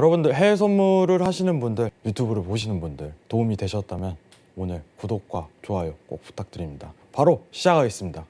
여러분들 해외 선물을 하시는 분들, 유튜브를 보시는 분들 도움이 되셨다면 오늘 구독과 좋아요 꼭 부탁드립니다. 바로 시작하겠습니다.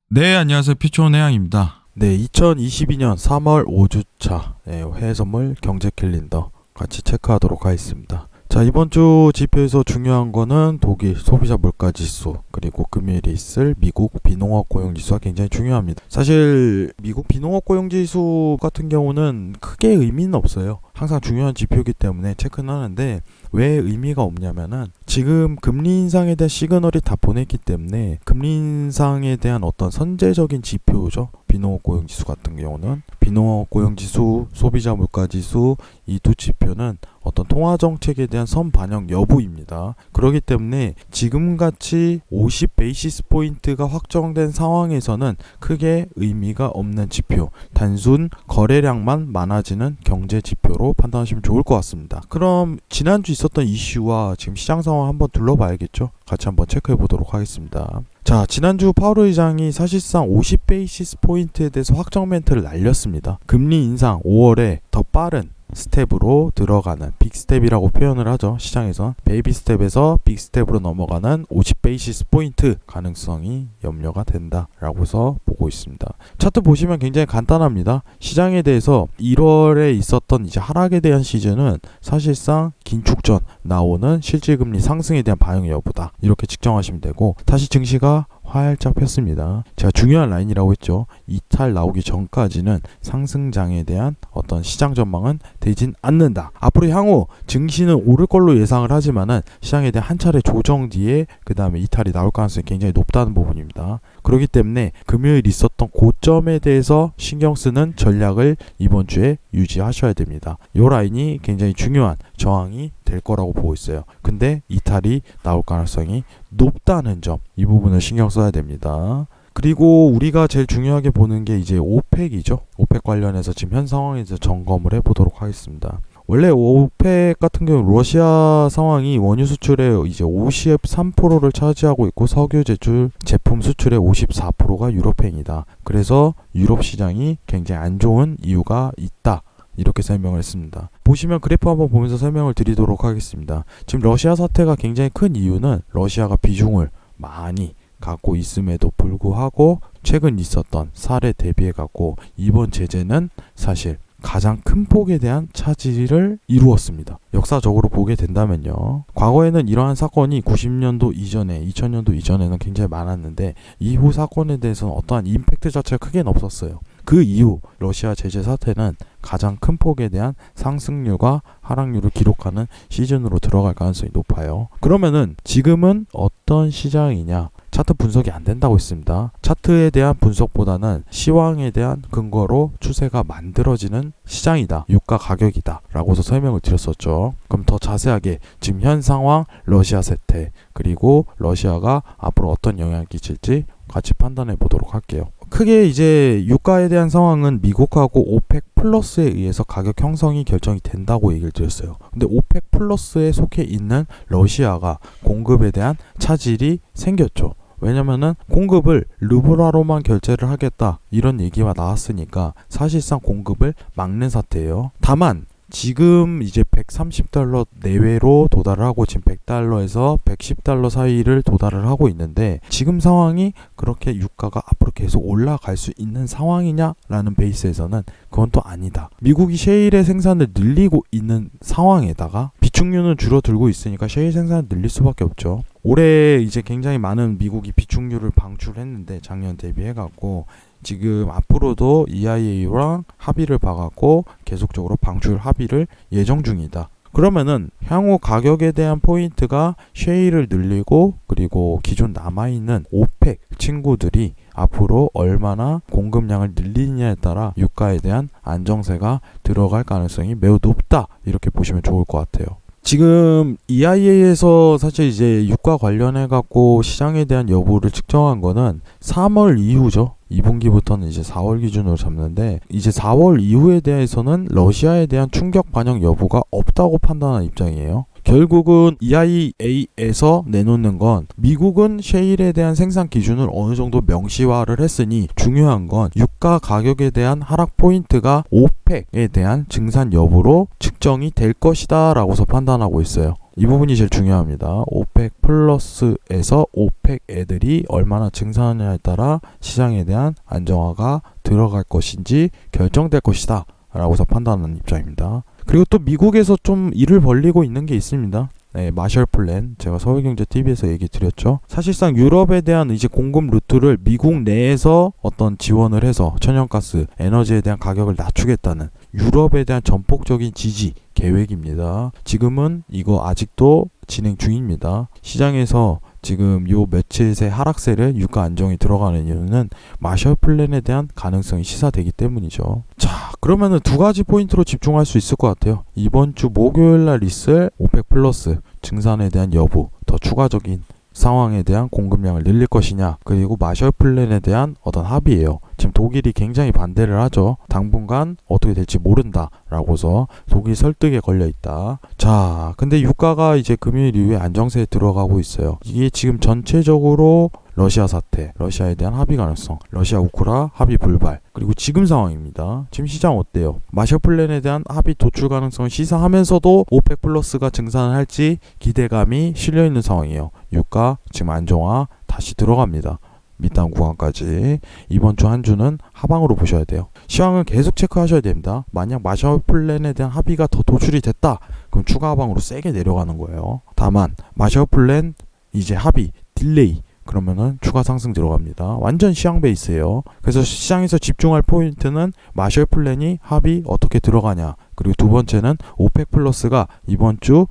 네, 안녕하세요. 피초원 해양입니다. 네, 2022년 3월 5주차 해외 선물 경제 캘린더 같이 체크하도록 하겠습니다. 자, 이번 주 지표에서 중요한 거는 독일 소비자 물가 지수, 그리고 금요일에 있을 미국 비농업 고용 지수가 굉장히 중요합니다. 사실 미국 비농업 고용 지수 같은 경우는 크게 의미는 없어요. 항상 중요한 지표이기 때문에 체크는 하는데, 왜 의미가 없냐면은 지금 금리 인상에 대한 시그널이 다 보냈기 때문에 금리 인상에 대한 어떤 선제적인 지표죠. 비농업 고용 지수 같은 경우는 비농업 고용 지수, 소비자 물가 지수, 이 두 지표는 어떤 통화 정책에 대한 선반영 여부입니다. 그렇기 때문에 지금같이 50 베이시스 포인트가 확정된 상황에서는 크게 의미가 없는 지표, 단순 거래량만 많아지는 경제 지표로 판단하시면 좋을 것 같습니다. 그럼 지난주 있었던 이슈와 지금 시장 상황 한번 둘러봐야겠죠? 같이 한번 체크해 보도록 하겠습니다. 자, 지난주 파월 의장이 사실상 50 베이시스 포인트에 대해서 확정 멘트를 날렸습니다. 금리 인상 5월에 더 빠른 스텝으로 들어가는 빅스텝이라고 표현을 하죠. 시장에서 베이비 스텝에서 빅스텝으로 넘어가는 50 베이시스 포인트 가능성이 염려가 된다라고 해서 보고 있습니다. 차트 보시면 굉장히 간단합니다. 시장에 대해서 1월에 있었던 이제 하락에 대한 시즌은 사실상 긴축전 나오는 실질금리 상승에 대한 반영 여부다, 이렇게 측정하시면 되고, 다시 증시가 활짝 폈습니다. 제가 중요한 라인이라고 했죠. 이탈 나오기 전까지는 상승장에 대한 어떤 시장 전망은 되진 않는다. 앞으로 향후 증시는 오를 걸로 예상을 하지만은 시장에 대한 한 차례 조정 뒤에 그 다음에 이탈이 나올 가능성이 굉장히 높다는 부분입니다. 그렇기 때문에 금요일 있었던 고점에 대해서 신경 쓰는 전략을 이번 주에 유지하셔야 됩니다. 이 라인이 굉장히 중요한 저항이 될 거라고 보고 있어요. 근데 이탈이 나올 가능성이 높다는 점, 이 부분을 신경 써야 됩니다. 그리고 우리가 제일 중요하게 보는 게 이제 오펙이죠. 오펙 관련해서 지금 현 상황에서 점검을 해보도록 하겠습니다. 원래 오펙 같은 경우 러시아 상황이 원유 수출의 이제 53%를 차지하고 있고, 석유 제출 제품 수출의 54%가 유럽행이다. 그래서 유럽 시장이 굉장히 안 좋은 이유가 있다, 이렇게 설명을 했습니다. 보시면 그래프 한번 보면서 설명을 드리도록 하겠습니다. 지금 러시아 사태가 굉장히 큰 이유는 러시아가 비중을 많이 갖고 있음에도 불구하고 최근 있었던 사례 대비해 갖고 이번 제재는 사실 가장 큰 폭에 대한 차지를 이루었습니다. 역사적으로 보게 된다면요, 과거에는 이러한 사건이 90년도 이전에, 2000년도 이전에는 굉장히 많았는데 이후 사건에 대해서는 어떠한 임팩트 자체가 크게는 없었어요. 그 이후 러시아 제재 사태는 가장 큰 폭에 대한 상승률과 하락률을 기록하는 시즌으로 들어갈 가능성이 높아요. 그러면은 지금은 어떤 시장이냐? 차트 분석이 안 된다고 했습니다. 차트에 대한 분석보다는 시황에 대한 근거로 추세가 만들어지는 시장이다, 유가 가격이다 라고서 설명을 드렸었죠. 그럼 더 자세하게 지금 현 상황, 러시아 사태, 그리고 러시아가 앞으로 어떤 영향을 끼칠지 같이 판단해 보도록 할게요. 크게 이제 유가에 대한 상황은 미국하고 오펙 플러스에 의해서 가격 형성이 결정이 된다고 얘기를 드렸어요. 근데 오펙 플러스에 속해 있는 러시아가 공급에 대한 차질이 생겼죠. 왜냐면은 공급을 르블화로만 결제를 하겠다, 이런 얘기가 나왔으니까 사실상 공급을 막는 사태예요. 다만 지금 이제 130달러 내외로 도달을 하고 지금 100달러에서 110달러 사이를 도달을 하고 있는데, 지금 상황이 그렇게 유가가 앞으로 계속 올라갈 수 있는 상황이냐라는 베이스에서는 그건 또 아니다. 미국이 셰일의 생산을 늘리고 있는 상황에다가 비축유는 줄어들고 있으니까 셰일 생산을 늘릴 수밖에 없죠. 올해 이제 굉장히 많은 미국이 비축유를 방출했는데 작년 대비해갖고 지금 앞으로도 EIA랑 합의를 봐갖고 계속적으로 방출 합의를 예정 중이다. 그러면은 향후 가격에 대한 포인트가 셰일을 늘리고, 그리고 기존 남아있는 오펙 친구들이 앞으로 얼마나 공급량을 늘리느냐에 따라 유가에 대한 안정세가 들어갈 가능성이 매우 높다, 이렇게 보시면 좋을 것 같아요. 지금 EIA에서 사실 이제 유가 관련해 갖고 시장에 대한 여부를 측정한 거는 3월 이후죠. 2분기부터는 이제 4월 기준으로 잡는데, 이제 4월 이후에 대해서는 러시아에 대한 충격 반영 여부가 없다고 판단한 입장이에요. 결국은 EIA에서 내놓는 건 미국은 셰일에 대한 생산 기준을 어느 정도 명시화를 했으니 중요한 건 유가 가격에 대한 하락 포인트가 오펙에 대한 증산 여부로 측정이 될 것이다 라고서 판단하고 있어요. 이 부분이 제일 중요합니다. 오펙 플러스에서 오펙 애들이 얼마나 증산하냐에 따라 시장에 대한 안정화가 들어갈 것인지 결정될 것이다 라고서 판단하는 입장입니다. 그리고 또 미국에서 좀 일을 벌리고 있는 게 있습니다. 네, 마셜 플랜 제가 서울경제TV에서 얘기 드렸죠. 사실상 유럽에 대한 이제 공급 루트를 미국 내에서 어떤 지원을 해서 천연가스, 에너지에 대한 가격을 낮추겠다는 유럽에 대한 전폭적인 지지 계획입니다. 지금은 이거 아직도 진행 중입니다. 시장에서 지금 요 며칠 새 하락세를 유가 안정이 들어가는 이유는 마셜 플랜에 대한 가능성이 시사되기 때문이죠. 자, 그러면은 두 가지 포인트로 집중할 수 있을 것 같아요. 이번 주 목요일 날 있을 오펙 플러스 증산에 대한 여부, 더 추가적인 상황에 대한 공급량을 늘릴 것이냐, 그리고 마셜 플랜에 대한 어떤 합의예요. 지금 독일이 굉장히 반대를 하죠. 당분간 어떻게 될지 모른다 라고서 독일 설득에 걸려 있다. 자, 근데 유가가 이제 금요일 이후에 안정세에 들어가고 있어요. 이게 지금 전체적으로 러시아 사태, 러시아에 대한 합의 가능성, 러시아 우크라 합의 불발, 그리고 지금 상황입니다. 지금 시장 어때요? 마셜 플랜에 대한 합의 도출 가능성을 시사하면서도 오펙 플러스가 증산을 할지 기대감이 실려 있는 상황이에요. 유가 지금 안정화 다시 들어갑니다. 밑단 구간까지. 이번 주 한 주는 하방으로 보셔야 돼요. 시황은 계속 체크하셔야 됩니다. 만약 마셜 플랜에 대한 합의가 더 도출이 됐다, 그럼 추가 하방으로 세게 내려가는 거예요. 다만 마셜 플랜 이제 합의 딜레이, 그러면은 추가 상승 들어갑니다. 완전 시황 베이스예요. 그래서 시장에서 집중할 포인트는 마셜 플랜이 합의 어떻게 들어가냐, 그리고 두 번째는 오펙 플러스가 이번 주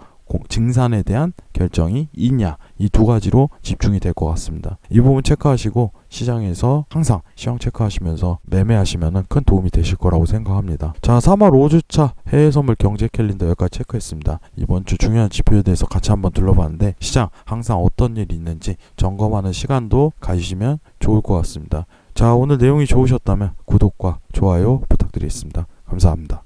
증산에 대한 결정이 있냐, 이 두 가지로 집중이 될 것 같습니다. 이 부분 체크하시고 시장에서 항상 시황 체크하시면서 매매하시면 큰 도움이 되실 거라고 생각합니다. 자, 3월 5주차 해외 선물 경제 캘린더 여기까지 체크했습니다. 이번 주 중요한 지표에 대해서 같이 한번 둘러봤는데 시장 항상 어떤 일이 있는지 점검하는 시간도 가지시면 좋을 것 같습니다. 자, 오늘 내용이 좋으셨다면 구독과 좋아요 부탁드리겠습니다. 감사합니다.